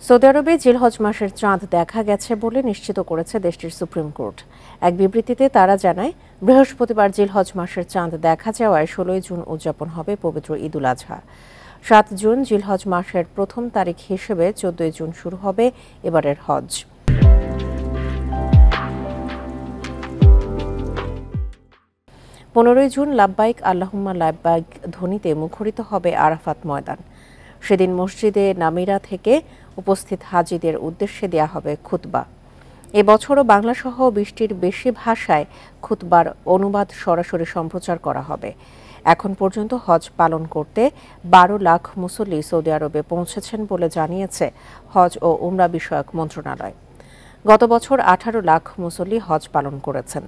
Saudi আরবে জিলহজ মাসের চাঁদ দেখা গেছে বলে নিশ্চিত করেছে দেশটির সুপ্রিম কোর্ট। এক বিবৃতিতে তারা জানায়, বৃহস্পতিবার জিলহজ মাসের চাঁদ দেখা যাওয়ায় ১৬ জুন উদযাপন হবে পবিত্র ঈদুল আজহা। ৭ জুন জিলহজ মাসের প্রথম তারিখ হিসেবে ১৪ জুন শুরু হবে এবারের হজ। ১৫ জুন লাব্বাইক আল্লাহুম্মা লাব্বাইক ধ্বনিতে মুখরিত হবে আরাফাত ময়দান। সেদিন মসজিদে নামিরা থেকে উপস্থিত হাজিদের উদ্দেশ্যে দেয়া হবে খুতবা। এবছরও বাংলাসহ ২০টির বেশি ভাষায় খুতবার অনুবাদ সরাসরি সম্প্রচার করা হবে। এখন পর্যন্ত হজ পালন করতে ১২ লাখ মুসল্লি সৌদি আরবে পৌঁছেছেন বলে জানিয়েছে হজ ও উমরা বিষয়ক মন্ত্রণালয়। গত বছর ১৮ লাখ মুসল্লি হজ পালন করেছেন।